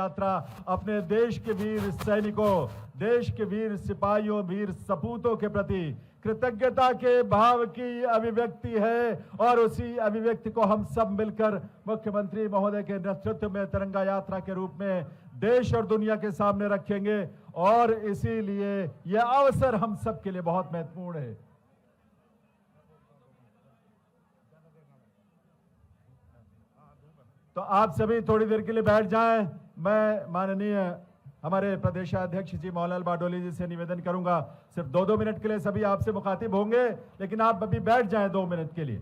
यात्रा अपने देश के वीर सैनिकों, देश के वीर सिपाहियों, वीर सपूतों के प्रति कृतज्ञता के भाव की अभिव्यक्ति है और उसी अभिव्यक्ति को हम सब मिलकर मुख्यमंत्री महोदय के नेतृत्व में तिरंगा यात्रा के रूप में देश और दुनिया के सामने रखेंगे और इसीलिए यह अवसर हम सब के लिए बहुत महत्वपूर्ण है। तो आप सभी थोड़ी देर के लिए बैठ जाएं। मैं माननीय हमारे प्रदेशाध्यक्ष जी मौलाल बाडोली जी से निवेदन करूंगा, सिर्फ 2-2 मिनट के लिए सभी आपसे मुखातिब होंगे, लेकिन आप अभी बैठ जाएं 2 मिनट के लिए।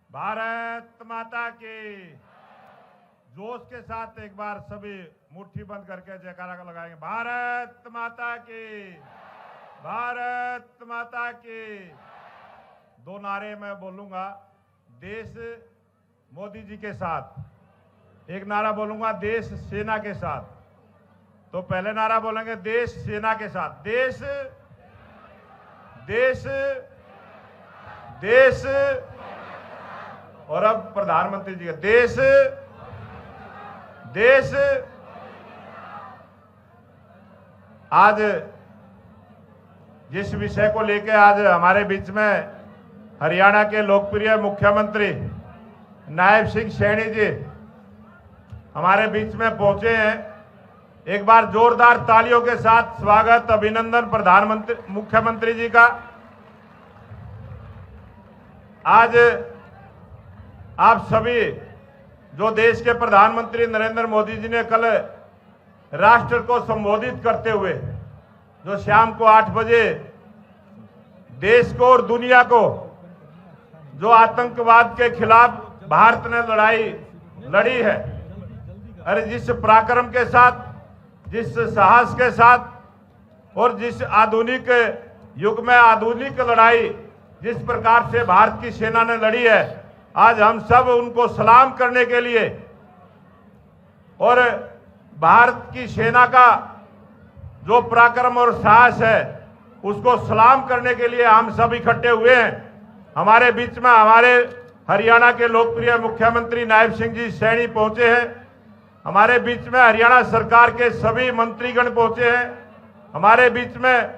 भारत माता की जोश के साथ एक बार सभी मुट्ठी बंद करके जयकारा लगाएंगे। भारत माता की, भारत माता की। 2 नारे मैं बोलूंगा, देश मोदी जी के साथ, एक नारा बोलूंगा देश सेना के साथ। तो पहले नारा बोलेंगे देश सेना के साथ, देश देश देश, और अब प्रधानमंत्री जी का देश देश। आज जिस विषय को लेकर आज हमारे बीच में हरियाणा के लोकप्रिय मुख्यमंत्री नायब सिंह सैनी जी हमारे बीच में पहुंचे हैं, एक बार जोरदार तालियों के साथ स्वागत, अभिनंदन प्रधानमंत्री मुख्यमंत्री जी का। आज आप सभी जो देश के प्रधानमंत्री नरेंद्र मोदी जी ने कल राष्ट्र को संबोधित करते हुए जो शाम को 8 बजे देश को और दुनिया को जो आतंकवाद के खिलाफ भारत ने लड़ाई लड़ी है, अरे जिस पराक्रम के साथ, जिस साहस के साथ और जिस आधुनिक युग में आधुनिक लड़ाई जिस प्रकार से भारत की सेना ने लड़ी है, आज हम सब उनको सलाम करने के लिए और भारत की सेना का जो पराक्रम और साहस है उसको सलाम करने के लिए हम सब इकट्ठे हुए हैं। हमारे बीच में हमारे हरियाणा के लोकप्रिय मुख्यमंत्री नायब सिंह जी सैनी पहुंचे हैं, हमारे बीच में हरियाणा सरकार के सभी मंत्रीगण पहुंचे हैं, हमारे बीच में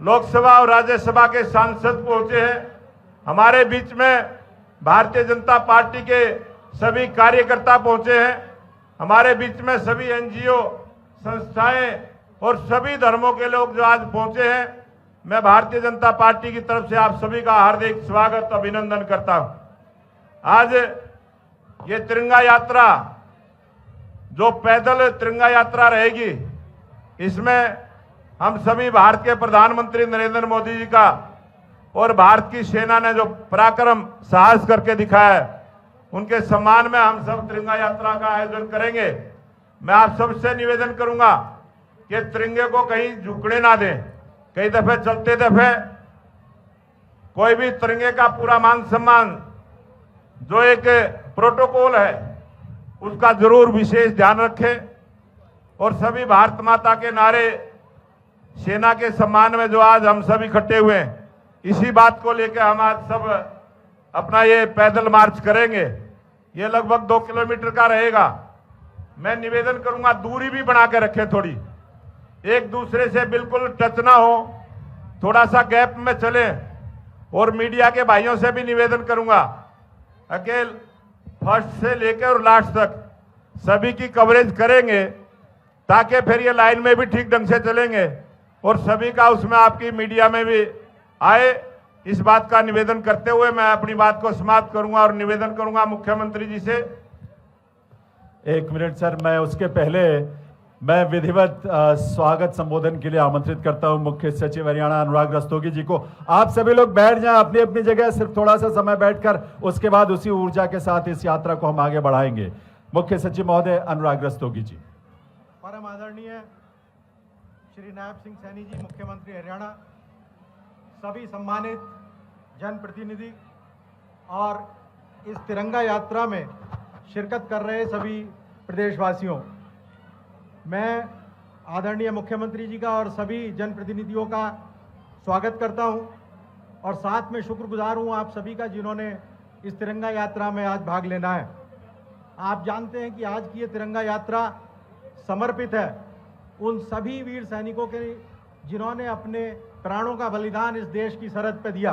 लोकसभा और राज्यसभा के सांसद पहुंचे हैं, हमारे बीच में भारतीय जनता पार्टी के सभी कार्यकर्ता पहुंचे हैं, हमारे बीच में सभी एनजीओ संस्थाएं और सभी धर्मों के लोग जो आज पहुंचे हैं। मैं भारतीय जनता पार्टी की तरफ से आप सभी का हार्दिक स्वागत, अभिनंदन करता हूं। आज ये तिरंगा यात्रा जो पैदल तिरंगा यात्रा रहेगी, इसमें हम सभी भारत के प्रधानमंत्री नरेंद्र मोदी जी का और भारत की सेना ने जो पराक्रम साहस करके दिखाया है, उनके सम्मान में हम सब तिरंगा यात्रा का आयोजन करेंगे। मैं आप सबसे निवेदन करूंगा कि तिरंगे को कहीं झुकने ना दें। कई दफे चलते दफे कोई भी तिरंगे का पूरा मान सम्मान जो एक प्रोटोकॉल है उसका जरूर विशेष ध्यान रखें और सभी भारत माता के नारे सेना के सम्मान में जो आज हम सब इकट्ठे हुए हैं, इसी बात को लेकर हम आज सब अपना ये पैदल मार्च करेंगे। ये लगभग 2 किलोमीटर का रहेगा। मैं निवेदन करूंगा दूरी भी बना के रखें, थोड़ी एक दूसरे से बिल्कुल टच ना हो, थोड़ा सा गैप में चलें। और मीडिया के भाइयों से भी निवेदन करूंगा अकेल फर्स्ट से लेकर और लास्ट तक सभी की कवरेज करेंगे, ताकि फिर ये लाइन में भी ठीक ढंग से चलेंगे और सभी का उसमें आपकी मीडिया में भी आए। इस बात का निवेदन करते हुए मैं अपनी बात को समाप्त करूंगा और निवेदन करूंगा मुख्यमंत्री जी से। 1 मिनट सर, मैं उसके पहले मैं विधिवत स्वागत संबोधन के लिए आमंत्रित करता हूं मुख्य सचिव हरियाणा अनुराग रस्तोगी जी को। आप सभी लोग बैठ जाएं अपनी अपनी जगह, सिर्फ थोड़ा सा समय बैठकर, उसके बाद उसी ऊर्जा के साथ इस यात्रा को हम आगे बढ़ाएंगे। मुख्य सचिव महोदय अनुराग रस्तोगी जी। परम आदरणीय श्री नायब सिंह सैनी जी, मुख्यमंत्री हरियाणा, सभी सम्मानित जनप्रतिनिधि और इस तिरंगा यात्रा में शिरकत कर रहे सभी प्रदेशवासियों, मैं आदरणीय मुख्यमंत्री जी का और सभी जनप्रतिनिधियों का स्वागत करता हूं और साथ में शुक्रगुजार हूं आप सभी का जिन्होंने इस तिरंगा यात्रा में आज भाग लेना है। आप जानते हैं कि आज की ये तिरंगा यात्रा समर्पित है उन सभी वीर सैनिकों के जिन्होंने अपने प्राणों का बलिदान इस देश की सरहद पर दिया।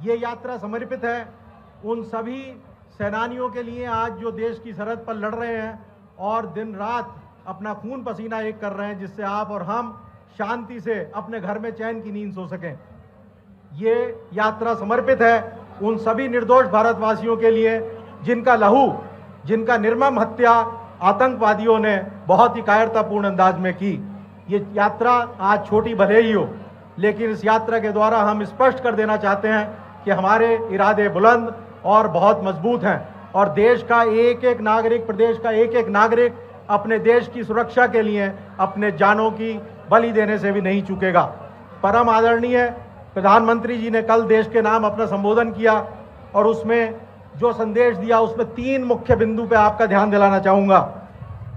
ये यात्रा समर्पित है उन सभी सेनानियों के लिए आज जो देश की सरहद पर लड़ रहे हैं और दिन रात अपना खून पसीना एक कर रहे हैं, जिससे आप और हम शांति से अपने घर में चैन की नींद सो सकें। ये यात्रा समर्पित है उन सभी निर्दोष भारतवासियों के लिए जिनका लहू, जिनका निर्मम हत्या आतंकवादियों ने बहुत ही कायरतापूर्ण अंदाज में की। ये यात्रा आज छोटी भले ही हो, लेकिन इस यात्रा के द्वारा हम स्पष्ट कर देना चाहते हैं कि हमारे इरादे बुलंद और बहुत मजबूत हैं और देश का एक एक नागरिक, प्रदेश का एक एक नागरिक अपने देश की सुरक्षा के लिए अपने जानों की बलि देने से भी नहीं चूकेगा। परम आदरणीय प्रधानमंत्री जी ने कल देश के नाम अपना संबोधन किया और उसमें जो संदेश दिया उसमें 3 मुख्य बिंदु पे आपका ध्यान दिलाना चाहूँगा।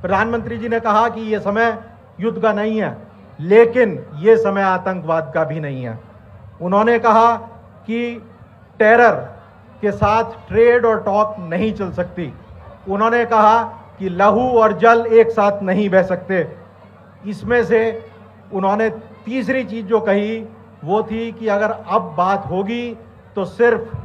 प्रधानमंत्री जी ने कहा कि ये समय युद्ध का नहीं है, लेकिन ये समय आतंकवाद का भी नहीं है। उन्होंने कहा कि टेरर के साथ ट्रेड और टॉक नहीं चल सकती। उन्होंने कहा कि लहू और जल एक साथ नहीं बह सकते। इसमें से उन्होंने तीसरी चीज़ जो कही वो थी कि अगर अब बात होगी तो सिर्फ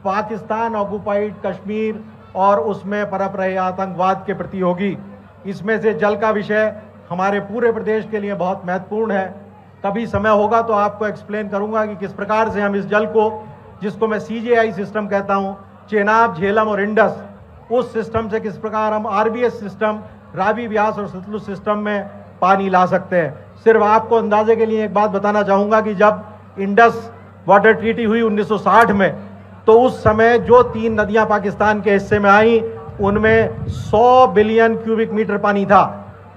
पाकिस्तान ऑक्युपाइड कश्मीर और उसमें पनप रहे आतंकवाद के प्रति होगी। इसमें से जल का विषय हमारे पूरे प्रदेश के लिए बहुत महत्वपूर्ण है। कभी समय होगा तो आपको एक्सप्लेन करूंगा कि किस प्रकार से हम इस जल को, जिसको मैं CJI सिस्टम कहता हूं, चेनाब, झेलम और इंडस, उस सिस्टम से किस प्रकार हम RBS सिस्टम, रावी, व्यास और सतलुज सिस्टम में पानी ला सकते हैं। सिर्फ आपको अंदाजे के लिए एक बात बताना चाहूँगा कि जब इंडस वाटर ट्रीटी हुई 1960 में, तो उस समय जो 3 नदियाँ पाकिस्तान के हिस्से में आई उनमें 100 बिलियन क्यूबिक मीटर पानी था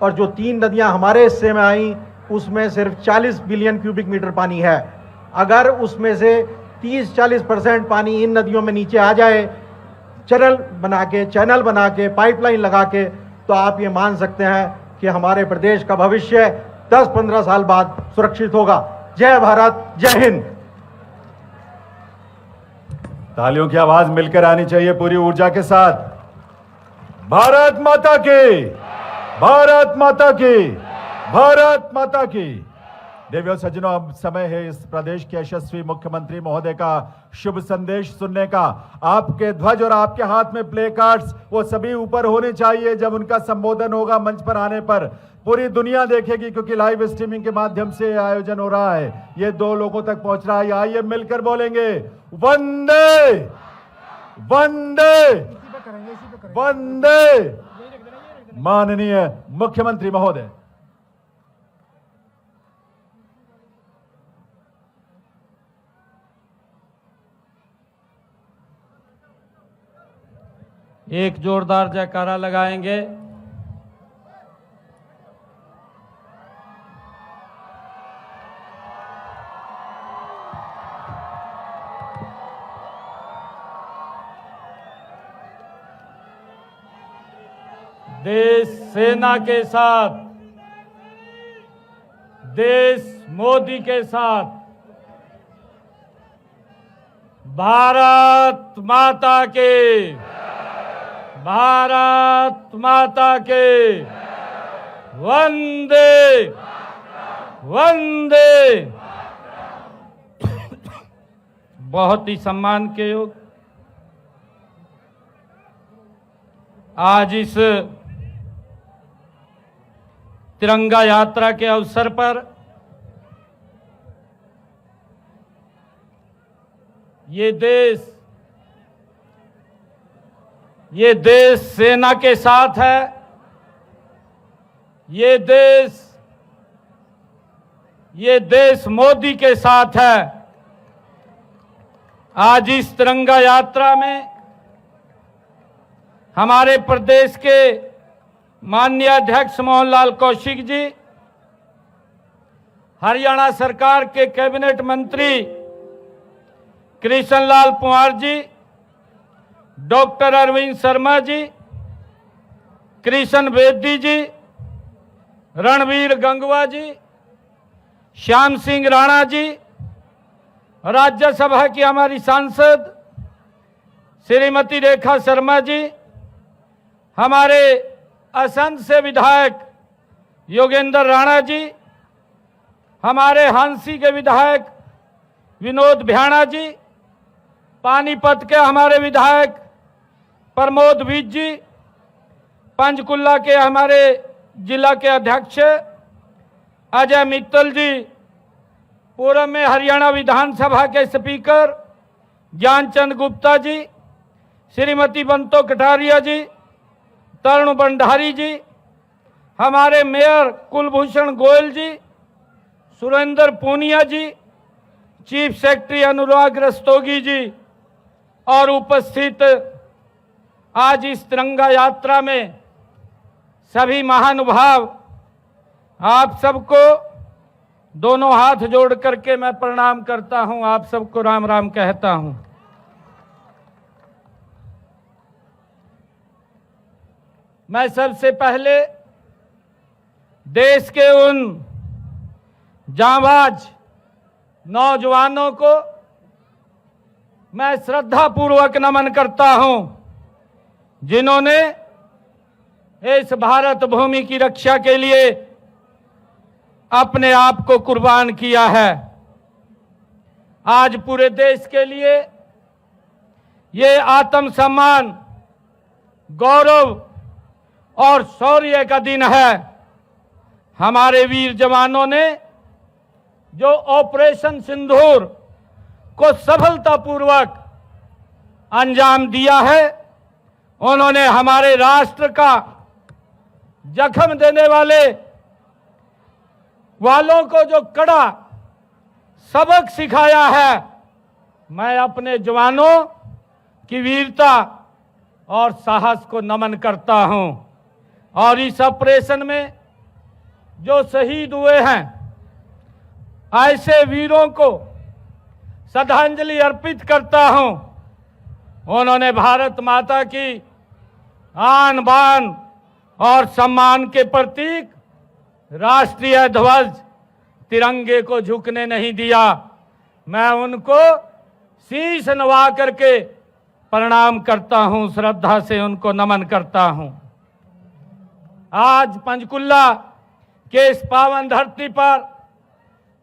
और जो 3 नदियाँ हमारे हिस्से में आई उसमें सिर्फ 40 बिलियन क्यूबिक मीटर पानी है। अगर उसमें से 30-40% पानी इन नदियों में नीचे आ जाए, चैनल बना के पाइपलाइन लगा के, तो आप ये मान सकते हैं कि हमारे प्रदेश का भविष्य 10-15 साल बाद सुरक्षित होगा। जय भारत, जय हिंद। तालियों की आवाज मिलकर आनी चाहिए पूरी ऊर्जा के साथ। भारत माता की, भारत माता की, भारत माता की। देवियों सज्जनों, अब समय है इस प्रदेश के यशस्वी मुख्यमंत्री महोदय का शुभ संदेश सुनने का। आपके ध्वज और आपके हाथ में प्ले कार्ड्स वो सभी ऊपर होने चाहिए जब उनका संबोधन होगा मंच पर आने पर। पूरी दुनिया देखेगी क्योंकि लाइव स्ट्रीमिंग के माध्यम से आयोजन हो रहा है, ये 2 लोगों तक पहुंच रहा है। आइए मिलकर बोलेंगे वंदे वंदे वंदे। माननीय मुख्यमंत्री महोदय। एक जोरदार जयकारा लगाएंगे। देश सेना के साथ, देश मोदी के साथ, भारत माता के, भारत माता के, वंदे वंदे। बहुत ही सम्मान के योग आज इस तिरंगा यात्रा के अवसर पर ये देश सेना के साथ है। ये देश मोदी के साथ है। आज इस तिरंगा यात्रा में हमारे प्रदेश के माननीय अध्यक्ष मोहन लाल कौशिक जी, हरियाणा सरकार के कैबिनेट मंत्री कृष्ण लाल पंवार जी, डॉक्टर अरविंद शर्मा जी, कृष्ण बेदी जी, रणवीर गंगवा जी, श्याम सिंह राणा जी, राज्यसभा की हमारी सांसद श्रीमती रेखा शर्मा जी, हमारे असंध से विधायक योगेंद्र राणा जी, हमारे हांसी के विधायक विनोद भ्याणा जी, पानीपत के हमारे विधायक प्रमोद विज जी, पंचकुला के हमारे जिला के अध्यक्ष अजय मित्तल जी, पूर्व में हरियाणा विधानसभा के स्पीकर ज्ञानचंद गुप्ता जी, श्रीमती बंतो कटारिया जी, तरुण भंडारी जी, हमारे मेयर कुलभूषण गोयल जी, सुरेंद्र पूनिया जी, चीफ सेक्रेटरी अनुराग रस्तोगी जी और उपस्थित आज इस तिरंगा यात्रा में सभी महानुभाव, आप सबको दोनों हाथ जोड़ करके मैं प्रणाम करता हूं, आप सबको राम राम कहता हूं। मैं सबसे पहले देश के उन जांबाज नौजवानों को मैं श्रद्धापूर्वक नमन करता हूं, जिन्होंने इस भारत भूमि की रक्षा के लिए अपने आप को कुर्बान किया है। आज पूरे देश के लिए ये आत्मसम्मान, गौरव और शौर्य का दिन है। हमारे वीर जवानों ने जो ऑपरेशन सिंदूर को सफलतापूर्वक अंजाम दिया है, उन्होंने हमारे राष्ट्र का जख्म देने वालों को जो कड़ा सबक सिखाया है, मैं अपने जवानों की वीरता और साहस को नमन करता हूं। और इस ऑपरेशन में जो शहीद हुए हैं, ऐसे वीरों को श्रद्धांजलि अर्पित करता हूं। उन्होंने भारत माता की आन बान और सम्मान के प्रतीक राष्ट्रीय ध्वज तिरंगे को झुकने नहीं दिया। मैं उनको शीश नवा करके प्रणाम करता हूं, श्रद्धा से उनको नमन करता हूं। आज पंचकुला के इस पावन धरती पर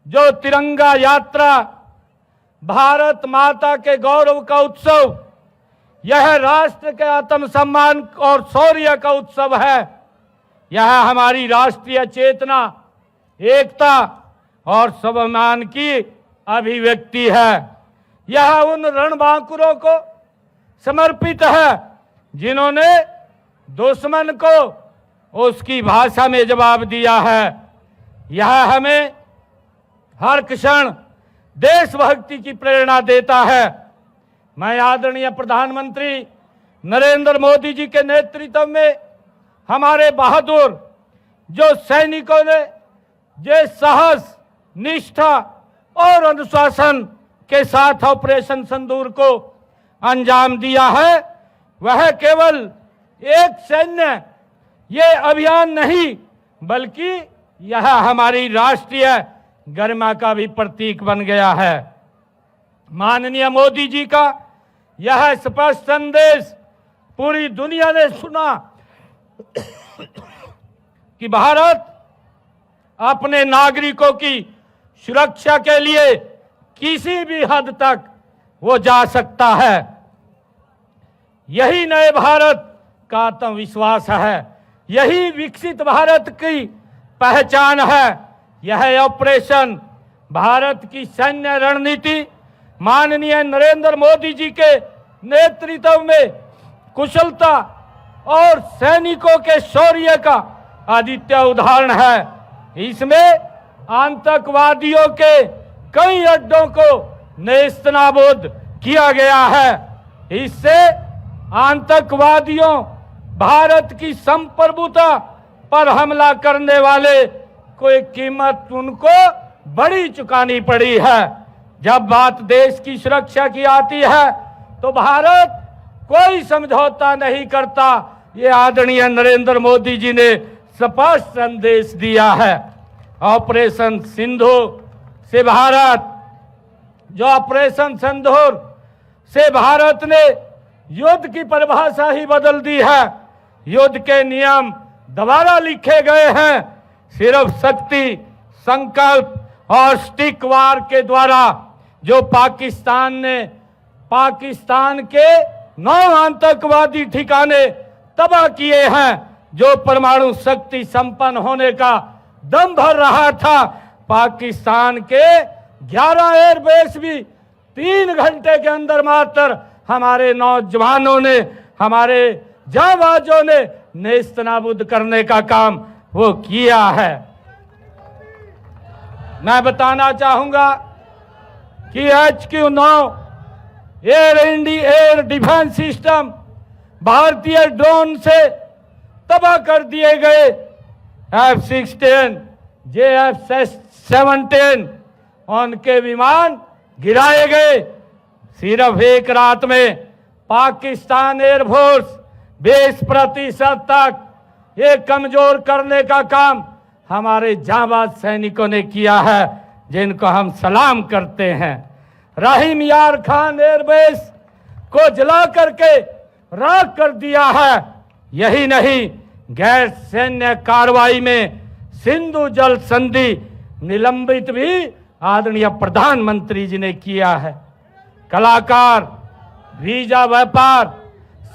जो तिरंगा यात्रा, भारत माता के गौरव का उत्सव, यह राष्ट्र के आत्मसम्मान और शौर्य का उत्सव है। यह हमारी राष्ट्रीय चेतना, एकता और स्वाभिमान की अभिव्यक्ति है। यह उन रणबांकुरों को समर्पित है जिन्होंने दुश्मन को उसकी भाषा में जवाब दिया है। यह हमें हर क्षण देशभक्ति की प्रेरणा देता है। मैं आदरणीय प्रधानमंत्री नरेंद्र मोदी जी के नेतृत्व में हमारे बहादुर जो सैनिकों ने जो साहस, निष्ठा और अनुशासन के साथ ऑपरेशन सिंदूर को अंजाम दिया है, वह केवल एक सैन्य ये अभियान नहीं, बल्कि यह हमारी राष्ट्रीय गरिमा का भी प्रतीक बन गया है। माननीय मोदी जी का यह स्पष्ट संदेश पूरी दुनिया ने सुना कि भारत अपने नागरिकों की सुरक्षा के लिए किसी भी हद तक वो जा सकता है। यही नए भारत का आत्मविश्वास है, यही विकसित भारत की पहचान है। यह ऑपरेशन भारत की सैन्य रणनीति माननीय नरेंद्र मोदी जी के नेतृत्व में कुशलता और सैनिकों के शौर्य का अद्वितीय उदाहरण है। इसमें आतंकवादियों के कई अड्डों को नेस्तनाबूद किया गया है। इससे आतंकवादियों, भारत की संप्रभुता पर हमला करने वाले कोई कीमत उनको बड़ी चुकानी पड़ी है। जब बात देश की सुरक्षा की आती है तो भारत कोई समझौता नहीं करता। ये आदरणीय नरेंद्र मोदी जी ने स्पष्ट संदेश दिया है। ऑपरेशन सिंदूर से भारत, जो ऑपरेशन सिंदूर से भारत ने युद्ध की परिभाषा ही बदल दी है। युद्ध के नियम दोबारा लिखे गए हैं। सिर्फ शक्ति, संकल्प और स्टिक वार के द्वारा जो पाकिस्तान ने पाकिस्तान के 9 आतंकवादी ठिकाने तबाह किए हैं, जो परमाणु शक्ति संपन्न होने का दम भर रहा था, पाकिस्तान के 11 एयरबेस भी 3 घंटे के अंदर मात्र हमारे नौजवानों ने, हमारे जांबाजों ने नेस्तनाबूद करने का काम वो किया है। मैं बताना चाहूंगा कि HQ-9 एयर डिफेंस सिस्टम भारतीय ड्रोन से तबाह कर दिए गए F-16, JF-17 उनके विमान गिराए गए। सिर्फ एक रात में पाकिस्तान एयरफोर्स 20% तक ये कमजोर करने का काम हमारे जांबाज सैनिकों ने किया है, जिनको हम सलाम करते हैं। रहीम यार खान एयरबेस को जला करके राख कर दिया है। यही नहीं, गैर सैन्य कार्रवाई में सिंधु जल संधि निलंबित भी आदरणीय प्रधानमंत्री जी ने किया है। कलाकार, वीजा व्यापार,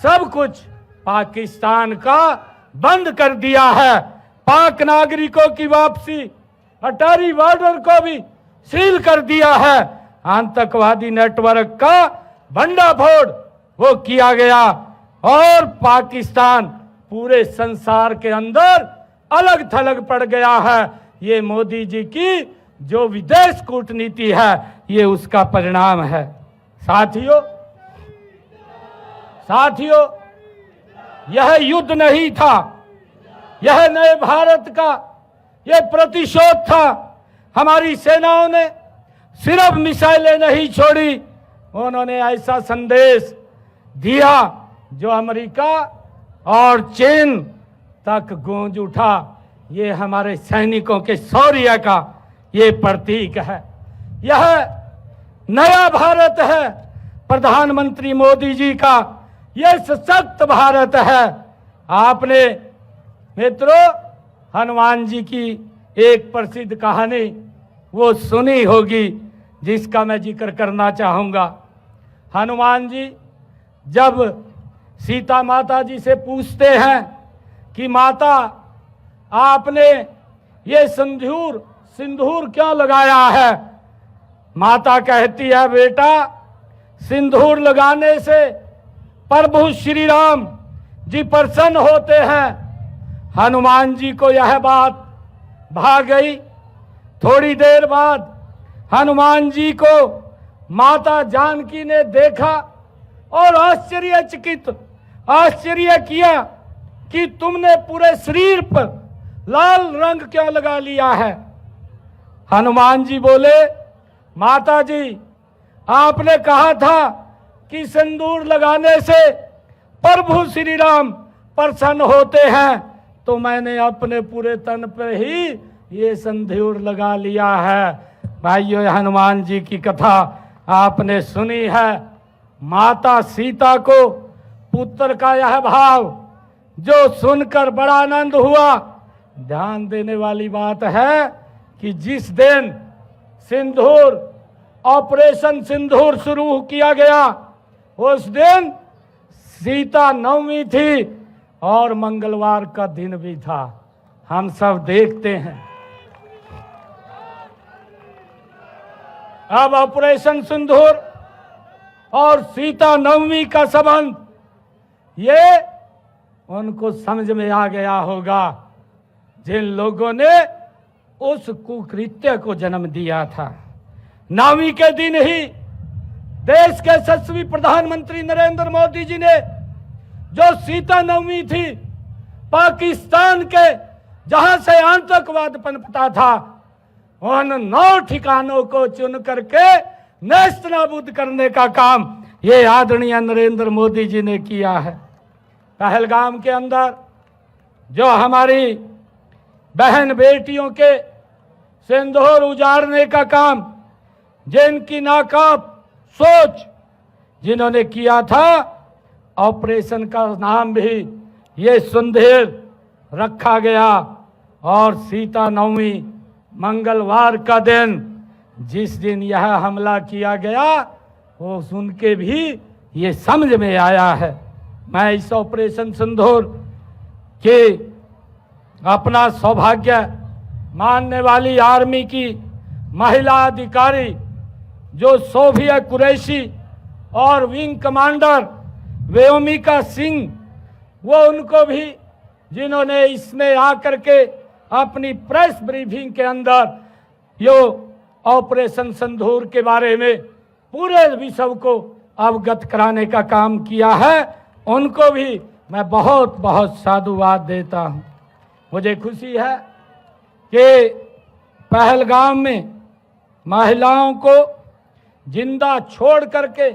सब कुछ पाकिस्तान का बंद कर दिया है। पाक नागरिकों की वापसी, अटारी बॉर्डर को भी सील कर दिया है। आतंकवादी नेटवर्क का भंडाफोड़ वो किया गया और पाकिस्तान पूरे संसार के अंदर अलग थलग पड़ गया है। ये मोदी जी की जो विदेश कूटनीति है, ये उसका परिणाम है। साथियों, यह युद्ध नहीं था, यह नए भारत का यह प्रतिशोध था। हमारी सेनाओं ने सिर्फ मिसाइलें नहीं छोड़ी, उन्होंने ऐसा संदेश दिया जो अमेरिका और चीन तक गूंज उठा। ये हमारे सैनिकों के शौर्य का ये प्रतीक है। यह नया भारत है प्रधानमंत्री मोदी जी का, यह सशक्त भारत है। आपने मित्रों हनुमान जी की एक प्रसिद्ध कहानी वो सुनी होगी, जिसका मैं जिक्र करना चाहूंगा। हनुमान जी जब सीता माता जी से पूछते हैं कि माता आपने ये सिंदूर क्यों लगाया है, माता कहती है बेटा सिंदूर लगाने से प्रभु श्री राम जी प्रसन्न होते हैं। हनुमान जी को यह बात भा गई। थोड़ी देर बाद हनुमान जी को माता जानकी ने देखा और आश्चर्य किया कि तुमने पूरे शरीर पर लाल रंग क्यों लगा लिया है। हनुमान जी बोले माता जी आपने कहा था कि सिंदूर लगाने से प्रभु श्री राम प्रसन्न होते हैं, तो मैंने अपने पूरे तन पे ही ये सिंदूर लगा लिया है। भाइयों, हनुमान जी की कथा आपने सुनी है। माता सीता को पुत्र का यह भाव जो सुनकर बड़ा आनंद हुआ। ध्यान देने वाली बात है कि जिस दिन ऑपरेशन सिंदूर शुरू किया गया, उस दिन सीता नवमी थी और मंगलवार का दिन भी था। हम सब देखते हैं। अब ऑपरेशन सिंदूर और सीता नवमी का संबंध ये उनको समझ में आ गया होगा जिन लोगों ने उस कुकृत्य को जन्म दिया था। नवमी के दिन ही देश के यशस्वी प्रधानमंत्री नरेंद्र मोदी जी ने जो सीता नवमी थी, पाकिस्तान के जहां से आतंकवाद पनपता था, उन 9 ठिकानों को चुन करके नेस्तनाबूद करने का काम ये आदरणीय नरेंद्र मोदी जी ने किया है। पहलगाम के अंदर जो हमारी बहन बेटियों के सिंदूर उजाड़ने का काम, जिनकी नाकाब सोच जिन्होंने किया था, ऑपरेशन का नाम भी ये सिंदूर रखा गया। और सीता नवमी मंगलवार का दिन जिस दिन यह हमला किया गया वो सुन के भी ये समझ में आया है। मैं इस ऑपरेशन सिंदूर के अपना सौभाग्य मानने वाली आर्मी की महिला अधिकारी जो सोफिया कुरैशी और विंग कमांडर व्योमिका सिंह, वो उनको भी जिन्होंने इसमें आकर के अपनी प्रेस ब्रीफिंग के अंदर यो ऑपरेशन सिंदूर के बारे में पूरे विश्व को अवगत कराने का काम किया है, उनको भी मैं बहुत बहुत साधुवाद देता हूं। मुझे खुशी है कि पहलगाम में महिलाओं को जिंदा छोड़ करके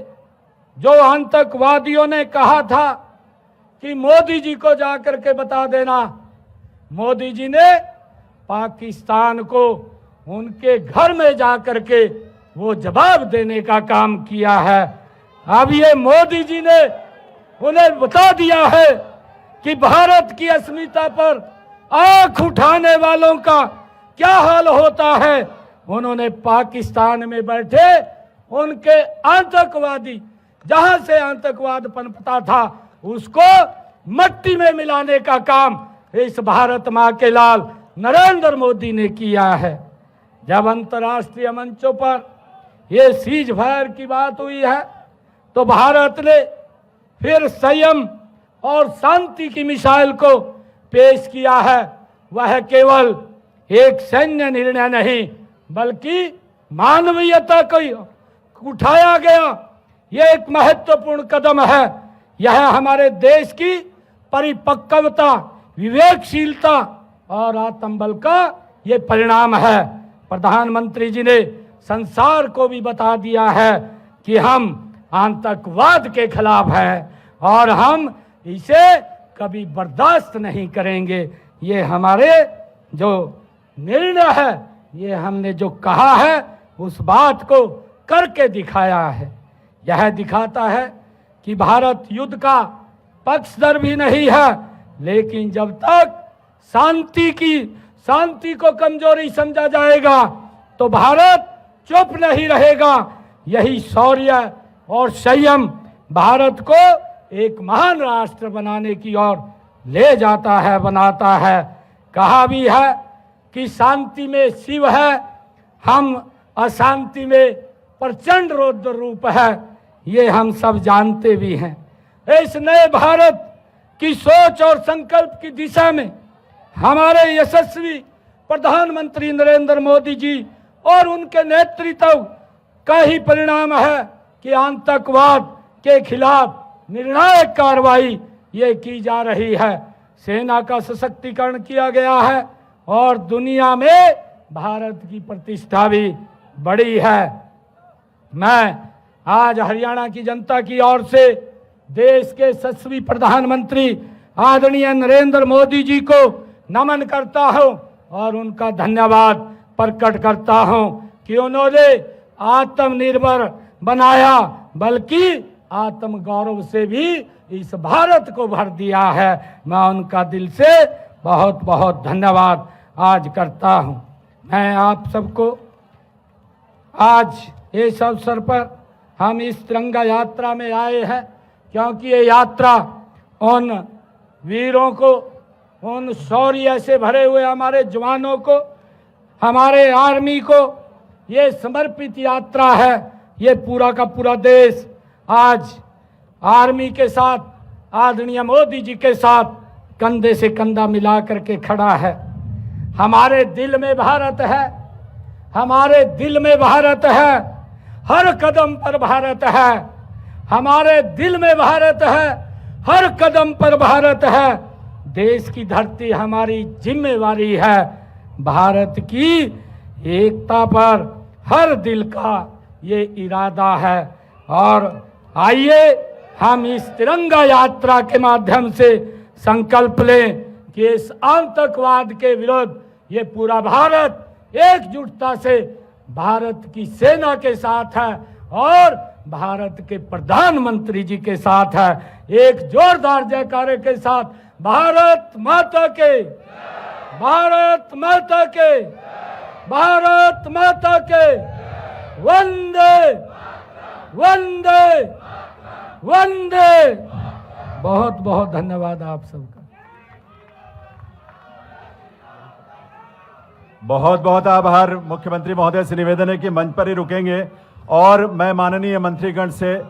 जो आतंकवादियों ने कहा था कि मोदी जी को जाकर के बता देना, मोदी जी ने पाकिस्तान को उनके घर में जाकर के वो जवाब देने का काम किया है। अब ये मोदी जी ने उन्हें बता दिया है कि भारत की अस्मिता पर आंख उठाने वालों का क्या हाल होता है। उन्होंने पाकिस्तान में बैठे उनके आतंकवादी, जहां से आतंकवाद पनपता था, उसको मट्टी में मिलाने का काम इस भारत मां के लाल नरेंद्र मोदी ने किया है। जब अंतर्राष्ट्रीय मंचों पर यह सीज फायर की बात हुई है तो भारत ने फिर संयम और शांति की मिसाइल को पेश किया है। वह केवल एक सैन्य निर्णय नहीं बल्कि मानवीयता को उठाया गया यह एक महत्वपूर्ण कदम है। यह हमारे देश की परिपक्वता, विवेकशीलता और आत्मबल का ये परिणाम है। प्रधानमंत्री जी ने संसार को भी बता दिया है कि हम आतंकवाद के खिलाफ हैं और हम इसे कभी बर्दाश्त नहीं करेंगे। ये हमारे जो निर्णय है, ये हमने जो कहा है उस बात को करके दिखाया है। यह दिखाता है कि भारत युद्ध का पक्षधर भी नहीं है, लेकिन जब तक शांति को कमजोरी समझा जाएगा तो भारत चुप नहीं रहेगा। यही शौर्य और संयम भारत को एक महान राष्ट्र बनाने की ओर ले जाता है, बनाता है। कहा भी है कि शांति में शिव है, हम अशांति में प्रचंड रौद्र रूप है। ये हम सब जानते भी हैं। इस नए भारत की सोच और संकल्प की दिशा में हमारे यशस्वी प्रधानमंत्री नरेंद्र मोदी जी और उनके नेतृत्व का ही परिणाम है कि आतंकवाद के खिलाफ निर्णायक कार्रवाई ये की जा रही है। सेना का सशक्तिकरण किया गया है और दुनिया में भारत की प्रतिष्ठा भी बढ़ी है। मैं आज हरियाणा की जनता की ओर से देश के यशस्वी प्रधानमंत्री आदरणीय नरेंद्र मोदी जी को नमन करता हूं और उनका धन्यवाद प्रकट करता हूं कि उन्होंने आत्मनिर्भर बनाया, बल्कि आत्म गौरव से भी इस भारत को भर दिया है। मैं उनका दिल से बहुत बहुत धन्यवाद आज करता हूं। मैं आप सबको आज इस अवसर पर हम इस तिरंगा यात्रा में आए हैं क्योंकि ये यात्रा उन वीरों को, उन शौर्य से भरे हुए हमारे जवानों को, हमारे आर्मी को ये समर्पित यात्रा है। ये पूरा का पूरा देश आज आर्मी के साथ, आदरणीय मोदी जी के साथ कंधे से कंधा मिला करके खड़ा है। हमारे दिल में भारत है, हमारे दिल में भारत है, हर कदम पर भारत है, हमारे दिल में भारत है, हर कदम पर भारत है। देश की धरती हमारी जिम्मेवारी है। भारत की एकता पर हर दिल का ये इरादा है और आइए हम इस तिरंगा यात्रा के माध्यम से संकल्प लें कि इस आतंकवाद के विरुद्ध ये पूरा भारत एकजुटता से भारत की सेना के साथ है और भारत के प्रधानमंत्री जी के साथ है। एक जोरदार जयकारे के साथ भारत माता के भारत माता के, भारत माता के, वंदे वंदे वंदे। बहुत बहुत धन्यवाद आप सबका। बहुत बहुत आभार। मुख्यमंत्री महोदय से निवेदन है कि मंच पर ही रुकेंगे और मैं माननीय मंत्रीगण से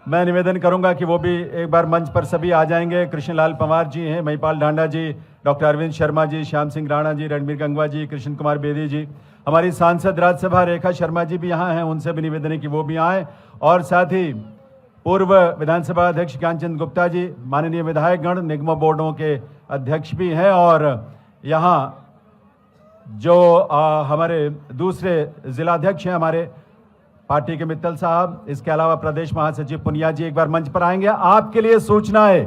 मैं निवेदन करूंगा कि वो भी एक बार मंच पर सभी आ जाएंगे। कृष्णलाल पंवार जी हैं, महिपाल ढांडा जी, डॉक्टर अरविंद शर्मा जी, श्याम सिंह राणा जी, रणबीर गंगवा जी, कृष्ण कुमार बेदी जी, हमारी सांसद राज्यसभा रेखा शर्मा जी भी यहाँ हैं, उनसे भी निवेदन है कि वो भी आए। और साथ ही पूर्व विधानसभा अध्यक्ष ज्ञानचंद गुप्ता जी, माननीय विधायकगण, निगमों बोर्डों के अध्यक्ष भी हैं, और यहाँ जो हमारे दूसरे जिलाध्यक्ष हैं हमारे पार्टी के मित्तल साहब, इसके अलावा प्रदेश महासचिव पुनिया जी एक बार मंच पर आएंगे। आपके लिए सूचना है,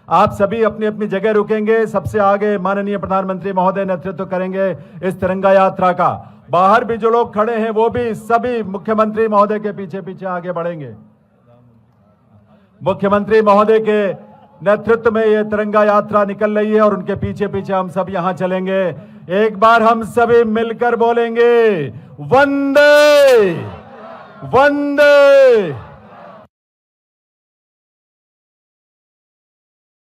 आप सभी अपनी अपनी जगह रुकेंगे। सबसे आगे माननीय प्रधानमंत्री महोदय नेतृत्व करेंगे इस तिरंगा यात्रा का। बाहर भी जो लोग खड़े हैं वो भी सभी मुख्यमंत्री महोदय के पीछे पीछे आगे बढ़ेंगे। मुख्यमंत्री महोदय के नेतृत्व में ये तिरंगा यात्रा निकल रही है और उनके पीछे पीछे हम सब यहां चलेंगे। एक बार हम सभी मिलकर बोलेंगे, वंदे वंदे